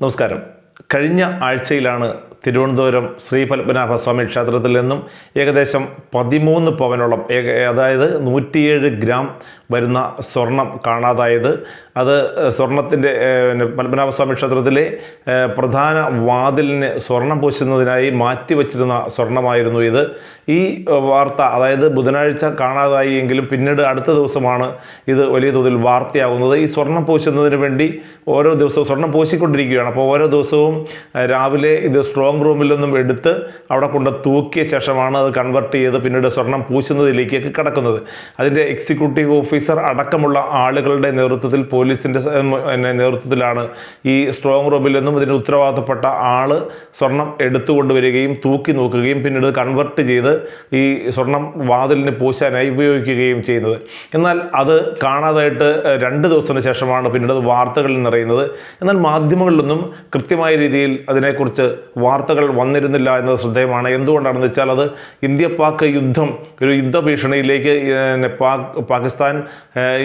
നമസ്കാരം. കഴിഞ്ഞ ആഴ്ചയിലാണ് തിരുവനന്തപുരം ശ്രീ പത്മനാഭസ്വാമി ക്ഷേത്രത്തിൽ നിന്നും ഏകദേശം 13 പവനോളം, അതായത് 107 ഗ്രാം വരുന്ന സ്വർണം കാണാതായത്. അത് സ്വർണത്തിൻ്റെ പത്മനാഭസ്വാമി ക്ഷേത്രത്തിലെ പ്രധാന വാതിലിന് സ്വർണം പൂശുന്നതിനായി മാറ്റിവെച്ചിരുന്ന സ്വർണമായിരുന്നു ഇത്. ഈ വാർത്ത, അതായത് ബുധനാഴ്ച കാണാതായി എങ്കിലും പിന്നീട് അടുത്ത ദിവസമാണ് ഇത് വലിയ തോതിൽ വാർത്തയാകുന്നത്. ഈ സ്വർണം പൂശുന്നതിന് വേണ്ടി ഓരോ ദിവസവും സ്വർണം പൂശിക്കൊണ്ടിരിക്കുകയാണ്. അപ്പോൾ ഓരോ ദിവസവും രാവിലെ ഇത് സ്ട്രോങ് റൂമിൽ നിന്നും എടുത്ത് അവിടെ കൊണ്ട് തൂക്കിയ ശേഷമാണ് അത് കൺവെർട്ട് ചെയ്ത് പിന്നീട് സ്വർണം പൂശുന്നതിലേക്കൊക്കെ കടക്കുന്നത്. അതിൻ്റെ എക്സിക്യൂട്ടീവ് ഓഫീസർ അടക്കമുള്ള ആളുകളുടെ നേതൃത്വത്തിൽ, പോലീസിൻ്റെ നേതൃത്വത്തിലാണ് ഈ സ്ട്രോങ് റൂമിൽ നിന്നും ഇതിന് ഉത്തരവാദിത്തപ്പെട്ട ആൾ സ്വർണം എടുത്തുകൊണ്ടുവരികയും തൂക്കി നോക്കുകയും പിന്നീട് കൺവെർട്ട് ചെയ്ത് ഈ സ്വർണം വാതിലിന് പൂശാനായി ഉപയോഗിക്കുകയും ചെയ്യുന്നത്. എന്നാൽ അത് കാണാതായിട്ട് 2 ദിവസത്തിന് ശേഷമാണ് പിന്നീട് അത് വാർത്തകളിൽ നിറയുന്നത്. എന്നാൽ മാധ്യമങ്ങളിലൊന്നും കൃത്യമായ രീതിയിൽ അതിനെക്കുറിച്ച് വാർത്തകൾ വന്നിരുന്നില്ല എന്നത് ശ്രദ്ധേയമാണ്. എന്തുകൊണ്ടാണെന്ന് വെച്ചാൽ അത് ഇന്ത്യ പാക് യുദ്ധം, ഒരു യുദ്ധഭീഷണിയിലേക്ക് പാകിസ്ഥാൻ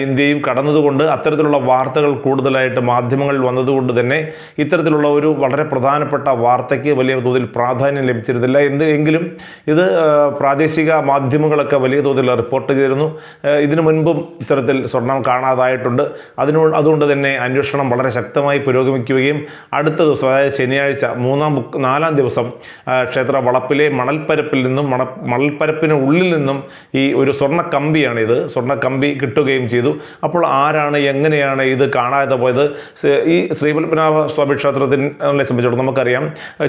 ഇന്ത്യയും കടന്നതുകൊണ്ട് അത്തരത്തിലുള്ള വാർത്തകൾ കൂടുതലായിട്ട് മാധ്യമങ്ങളിൽ വന്നതുകൊണ്ട് തന്നെ ഇത്തരത്തിലുള്ള ഒരു വളരെ പ്രധാനപ്പെട്ട വാർത്തയ്ക്ക് വലിയ തോതിൽ പ്രാധാന്യം ലഭിച്ചിരുന്നില്ല. എങ്കിലും ഇത് പ്രാദേശിക മാധ്യമങ്ങളൊക്കെ വലിയ തോതിൽ റിപ്പോർട്ട് ചെയ്തിരുന്നു. ഇതിനു മുൻപും ഇത്തരത്തിൽ സ്വർണം കാണാതായിട്ടുണ്ട്. അതുകൊണ്ട് തന്നെ അന്വേഷണം വളരെ ശക്തമായി പുരോഗമിക്കുകയും അടുത്ത ദിവസം, അതായത് ശനിയാഴ്ച 4-ാം ദിവസം ക്ഷേത്ര വളപ്പിലെ മണൽപ്പരപ്പിന് ഉള്ളിൽ നിന്നും ഈ ഒരു സ്വർണ്ണക്കമ്പി കിട്ടുകയും ചെയ്തു. അപ്പോൾ ആരാണ്, എങ്ങനെയാണ് ഇത് കാണാതെ പോയത്? ഈ ശ്രീ പത്മനാഭ സ്വാമി ക്ഷേത്രത്തിനെ സംബന്ധിച്ചിടത്തോളം നമുക്കറിയാം,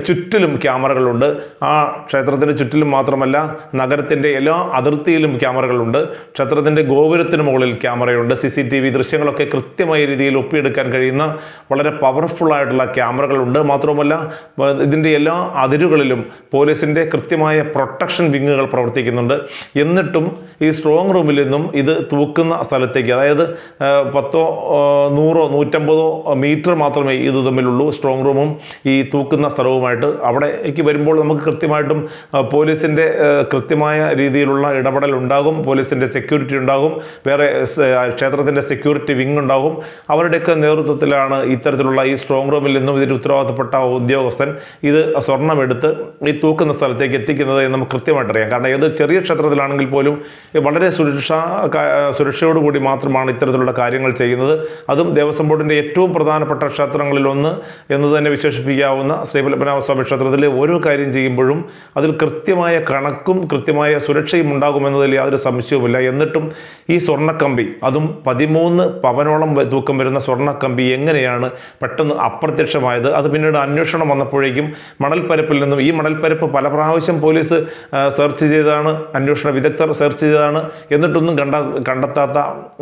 ചുറ്റിലും ക്യാമറകളുണ്ട്. ആ ക്ഷേത്രത്തിൻ്റെ ചുറ്റിലും മാത്രമല്ല, നഗരത്തിൻ്റെ എല്ലാ അതിർത്തിയിലും ക്യാമറകളുണ്ട്. ക്ഷേത്രത്തിൻ്റെ ഗോപുരത്തിന് മുകളിൽ ക്യാമറയുണ്ട്. CCTV ദൃശ്യങ്ങളൊക്കെ കൃത്യമായ രീതിയിൽ ഒപ്പിയെടുക്കാൻ കഴിയുന്ന വളരെ പവർഫുള്ളായിട്ടുള്ള ക്യാമറകളുണ്ട്. മാത്രവുമല്ല, ഇതിൻ്റെ എല്ലാ അതിരുകളിലും പോലീസിൻ്റെ കൃത്യമായ പ്രൊട്ടക്ഷൻ വിങ്ങുകൾ പ്രവർത്തിക്കുന്നുണ്ട്. എന്നിട്ടും ഈ സ്ട്രോങ് റൂമിൽ നിന്നും ഇത് തൂക്കുന്ന സ്ഥലത്തേക്ക്, അതായത് 10, 100, 150 മീറ്റർ മാത്രമേ ഇത് തമ്മിലുള്ളൂ, സ്ട്രോങ് റൂമും ഈ തൂക്കുന്ന സ്ഥലവുമായിട്ട്. അവിടേക്ക് വരുമ്പോൾ നമുക്ക് കൃത്യമായിട്ടും പോലീസിൻ്റെ കൃത്യമായ രീതിയിലുള്ള ഇടപെടൽ ഉണ്ടാകും, പോലീസിൻ്റെ സെക്യൂരിറ്റി ഉണ്ടാകും, വേറെ ക്ഷേത്രത്തിൻ്റെ സെക്യൂരിറ്റി വിങ് ഉണ്ടാകും. അവരുടെയൊക്കെ നേതൃത്വത്തിലാണ് ഇത്തരത്തിലുള്ള ഈ സ്ട്രോങ് റൂമിൽ നിന്നും ഇതിന് ഉത്തരവാദിത്തപ്പെട്ട ഉദ്യോഗസ്ഥൻ ഇത് സ്വർണ്ണമെടുത്ത് ഈ തൂക്കുന്ന സ്ഥലത്തേക്ക് എത്തിക്കുന്നത് എന്ന് നമുക്ക് കൃത്യമായിട്ടറിയാം. കാരണം ഏത് ചെറിയ ക്ഷേത്രത്തിലാണെങ്കിൽ പോലും വളരെ സുരക്ഷയോടുകൂടി മാത്രമാണ് ഇത്തരത്തിലുള്ള കാര്യങ്ങൾ ചെയ്യുന്നത്. അതും ദേവസ്വം ബോർഡിൻ്റെ ഏറ്റവും പ്രധാനപ്പെട്ട ക്ഷേത്രങ്ങളിലൊന്ന് എന്ന് തന്നെ വിശേഷിപ്പിക്കാവുന്ന ശ്രീ പത്മനാഭസ്വാമി ക്ഷേത്രത്തിൽ ഓരോ കാര്യം ചെയ്യുമ്പോഴും അതിൽ കൃത്യമായ കണക്കും കൃത്യമായ സുരക്ഷയും ഉണ്ടാകുമെന്നതിൽ യാതൊരു സംശയവുമില്ല. എന്നിട്ടും ഈ സ്വർണ്ണക്കമ്പി, അതും 13 പവനോളം തൂക്കം വരുന്ന സ്വർണ്ണക്കമ്പി എങ്ങനെയാണ് പെട്ടെന്ന് അപ്രത്യക്ഷമായത്? അത് പിന്നീട് അന്വേഷണം വന്നപ്പോഴേക്കും മണൽപ്പരപ്പിൽ നിന്നും, ഈ മണൽപ്പരപ്പ് പല പ്രാവശ്യം പോലീസ് സെർച്ച് ചെയ്താണ്, അന്വേഷണ വിദഗ്ധർ സെർച്ച് ചെയ്തതാണ്, എന്നിട്ടൊന്നും കണ്ടെത്താത്ത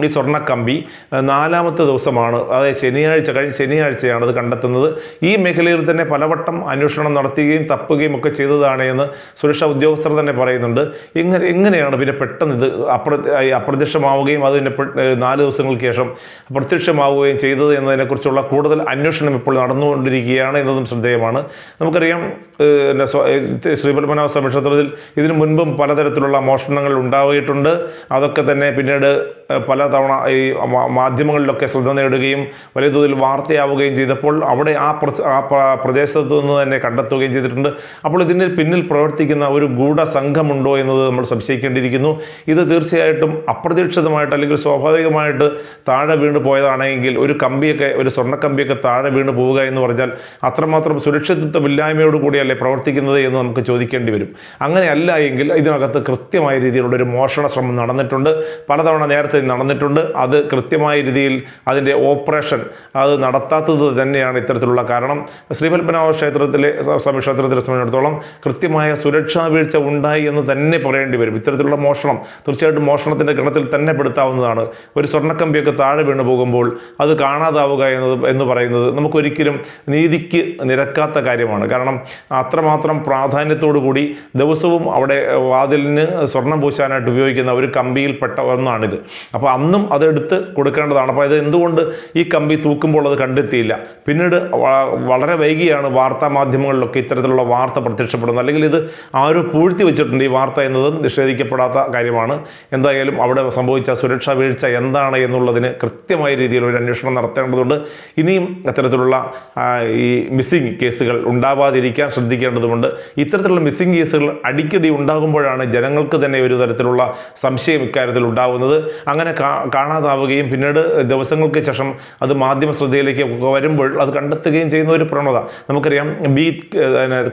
ഈ സ്വർണ്ണക്കമ്പി 4-ാമത്തെ ദിവസമാണ്, അതായത് കഴിഞ്ഞ ശനിയാഴ്ചയാണ് അത് കണ്ടെത്തുന്നത്. ഈ മേഖലയിൽ തന്നെ പലവട്ടം അന്വേഷണം നടത്തുകയും തപ്പുകയും ഒക്കെ ചെയ്തതാണ് എന്ന് സുരക്ഷാ ഉദ്യോഗസ്ഥർ തന്നെ പറയുന്നുണ്ട്. എങ്ങനെയാണ് പിന്നെ പെട്ടെന്ന് ഇത് അപ്രത്യക്ഷമാവുകയും അത് പിന്നെ 4 ദിവസങ്ങൾക്ക് ശേഷം പ്രത്യക്ഷമാവുകയും ചെയ്തത് എന്നതിനെക്കുറിച്ചുള്ള കൂടുതൽ അന്വേഷണം ഇപ്പോൾ നടന്നുകൊണ്ടിരിക്കുകയാണ് എന്നതും ശ്രദ്ധേയമാണ്. നമുക്കറിയാം, ശ്രീ പത്മനാഭസ്വാമി ക്ഷേത്രത്തിൽ ഇതിനു മുൻപും പലതരത്തിലുള്ള മോഷണങ്ങൾ ഉണ്ടാവുകയുണ്ട്. അതൊക്കെ തന്നെ പിന്നീട് പലതവണ ഈ മാധ്യമങ്ങളിലൊക്കെ ശ്രദ്ധ നേടുകയും വലിയ തോതിൽ വാർത്തയാവുകയും ചെയ്തപ്പോൾ അവിടെ ആ പ്രദേശത്തു നിന്ന് തന്നെ കണ്ടെത്തുകയും ചെയ്തിട്ടുണ്ട്. അപ്പോൾ ഇതിന് പിന്നിൽ പ്രവർത്തിക്കുന്ന ഒരു ഗൂഢസംഘമുണ്ടോ എന്നത് നമ്മൾ സംശയിക്കേണ്ടിയിരിക്കുന്നു. ഇത് തീർച്ചയായിട്ടും അപ്രതീക്ഷിതമായിട്ട് അല്ലെങ്കിൽ സ്വാഭാവികമായിട്ട് താഴെ വീണ് പോയതാണെങ്കിൽ, ഒരു സ്വർണ്ണക്കമ്പിയൊക്കെ താഴെ വീണ് പോവുക എന്ന് പറഞ്ഞാൽ അത്രമാത്രം സുരക്ഷിതത്വമില്ലായ്മയോടുകൂടിയല്ലേ പ്രവർത്തിക്കുന്നത് എന്ന് നമുക്ക് ചോദിക്കേണ്ടി വരും. അങ്ങനെയല്ല എങ്കിൽ ഇതിനകത്ത് കൃത്യമായ രീതിയിലുള്ളൊരു മോഷണ ശ്രമം നടന്നിട്ടുണ്ട്, പലതവണ നേരത്തെ നടന്നിട്ടുണ്ട്. അത് കൃത്യമായ രീതിയിൽ അതിൻ്റെ ഓപ്പറേഷൻ അത് നടത്താത്തത് തന്നെയാണ് ഇത്തരത്തിലുള്ള കാരണം. ശ്രീ പത്മനാഭ സ്വാമി ക്ഷേത്രത്തിലെ സംബന്ധിച്ചിടത്തോളം കൃത്യമായ സുരക്ഷാ വീഴ്ച ഉണ്ടായി എന്ന് തന്നെ പറയേണ്ടി വരും. ഇത്തരത്തിലുള്ള മോഷണം തീർച്ചയായിട്ടും മോഷണത്തിൻ്റെ ഗണത്തിൽ തന്നെ പെടുത്താവുന്നതാണ്. ഒരു സ്വർണ്ണക്കമ്പിയൊക്കെ താഴെ വീണ് പോകുമ്പോൾ അത് കാണാതാവുക എന്ന് പറയുന്നത് നമുക്കൊരിക്കലും നീതിക്ക് നിരക്കാത്ത കാര്യമാണ്. കാരണം അത്രമാത്രം പ്രാധാന്യത്തോടു കൂടി ദിവസവും അവിടെ വാതിലിന് സ്വർണം പൂശാനായിട്ട് ഉപയോഗിക്കുന്ന ഒരു കമ്പിയിൽപ്പെട്ട ഒന്നാണിത്. അപ്പോൾ അന്നും അതെടുത്ത് കൊടുക്കേണ്ടതാണ്. അപ്പോൾ അത് എന്തുകൊണ്ട് ഈ കമ്പി തൂക്കുമ്പോൾ അത് കണ്ടെത്തിയില്ല? പിന്നീട് വളരെ വൈകിയാണ് വാർത്താ മാധ്യമങ്ങളിലൊക്കെ ഇത്തരത്തിലുള്ള വാർത്ത പ്രത്യക്ഷപ്പെടുന്നത്. അല്ലെങ്കിൽ ഇത് ആരോ പൂഴ്ത്തി വെച്ചിട്ടുണ്ട് ഈ വാർത്ത എന്നതും നിഷേധിക്കപ്പെടാത്ത കാര്യമാണ്. എന്തായാലും അവിടെ സംഭവിച്ച സുരക്ഷാ വീഴ്ച എന്താണ് എന്നുള്ളതിന് കൃത്യമായ രീതിയിൽ ഒരു അന്വേഷണം നടത്തേണ്ടതുണ്ട്. ഇനിയും അത്തരത്തിലുള്ള ഈ മിസ്സിംഗ് കേസുകൾ ഉണ്ടാവാതിരിക്കാൻ ശ്രദ്ധിക്കേണ്ടതുണ്ട്. ഇത്തരത്തിലുള്ള മിസ്സിംഗ് കേസുകൾ അടിക്കടി ഉണ്ടാകുമ്പോഴാണ് ജനങ്ങൾക്ക് തന്നെ ഒരു തരത്തിലുള്ള സംശയം ഇക്കാര്യത്തിൽ ഉണ്ടാകുന്നത്. അങ്ങനെ കാണാതാവുകയും പിന്നീട് ദിവസങ്ങൾക്ക് ശേഷം അത് മാധ്യമ ശ്രദ്ധയിലേക്ക് വരുമ്പോൾ അത് കണ്ടെത്തുകയും ചെയ്യുന്ന ഒരു പ്രവണത നമുക്കറിയാം. ബി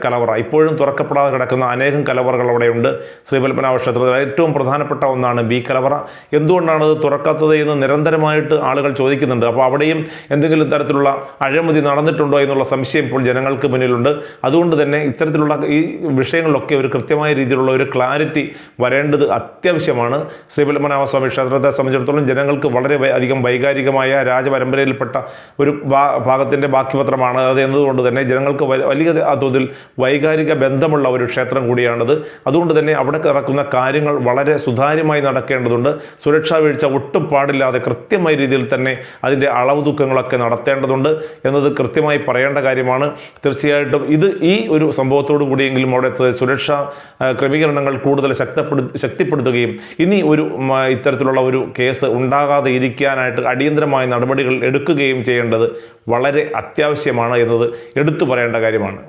കലവറ ഇപ്പോഴും തുറക്കപ്പെടാതെ കിടക്കുന്ന അനേകം കലവറകൾ അവിടെയുണ്ട്. ശ്രീപത്മനാഭ ക്ഷേത്രത്തിൽ ഏറ്റവും പ്രധാനപ്പെട്ട ഒന്നാണ് ബി കലവറ. എന്തുകൊണ്ടാണ് അത് തുറക്കാത്തത് എന്ന് നിരന്തരമായിട്ട് ആളുകൾ ചോദിക്കുന്നുണ്ട്. അപ്പോൾ അവിടെയും എന്തെങ്കിലും തരത്തിലുള്ള അഴിമതി നടന്നിട്ടുണ്ടോ എന്നുള്ള സംശയം ഇപ്പോൾ ജനങ്ങൾക്ക് മുന്നിലുണ്ട്. അതുകൊണ്ട് തന്നെ ഇത്തരത്തിലുള്ള ഈ വിഷയങ്ങളിലൊക്കെ ഒരു കൃത്യമായ രീതിയിലുള്ള ഒരു ക്ലാരിറ്റി വരേണ്ടത് അത്യാവശ്യമാണ്. ശ്രീപത്മനാഭ സ്വാമി ക്ഷേത്രത്തെ സംബന്ധിച്ചിടത്തോളം ജനങ്ങൾക്ക് വളരെ അധികം വൈകാരികമായ രാജപരമ്പരയിൽപ്പെട്ട ഒരു ഭാഗത്തിൻ്റെ ബാക്കിപത്രമാണ് അത് എന്നതുകൊണ്ട് തന്നെ ജനങ്ങൾക്ക് വലിയ തോതിൽ വൈകാരിക ബന്ധമുള്ള ഒരു ക്ഷേത്രം കൂടിയാണത്. അതുകൊണ്ട് തന്നെ അവിടെ നടക്കുന്ന കാര്യങ്ങൾ വളരെ സുതാര്യമായി നടക്കേണ്ടതുണ്ട്. സുരക്ഷാ വീഴ്ച ഒട്ടും പാടില്ലാതെ കൃത്യമായ രീതിയിൽ തന്നെ അതിൻ്റെ അളവ് തൂക്കങ്ങളൊക്കെ നടത്തേണ്ടതുണ്ട് എന്നത് കൃത്യമായി പറയേണ്ട കാര്യമാണ്. തീർച്ചയായിട്ടും ഈ ഒരു സംഭവത്തോടു കൂടിയെങ്കിലും അവിടെ സുരക്ഷാ ക്രമീകരണങ്ങൾ കൂടുതൽ ശക്തിപ്പെടുത്തുകയും ഇനി ഇത്തരത്തിലുള്ള ഒരു കേസ് ഉണ്ടാകാതെ ഇരിക്കാനായിട്ട് അടിയന്തരമായ നടപടികൾ എടുക്കുകയും ചെയ്യേണ്ടത് വളരെ അത്യാവശ്യമാണ് എന്നത് എടുത്തു പറയേണ്ട കാര്യമാണ്.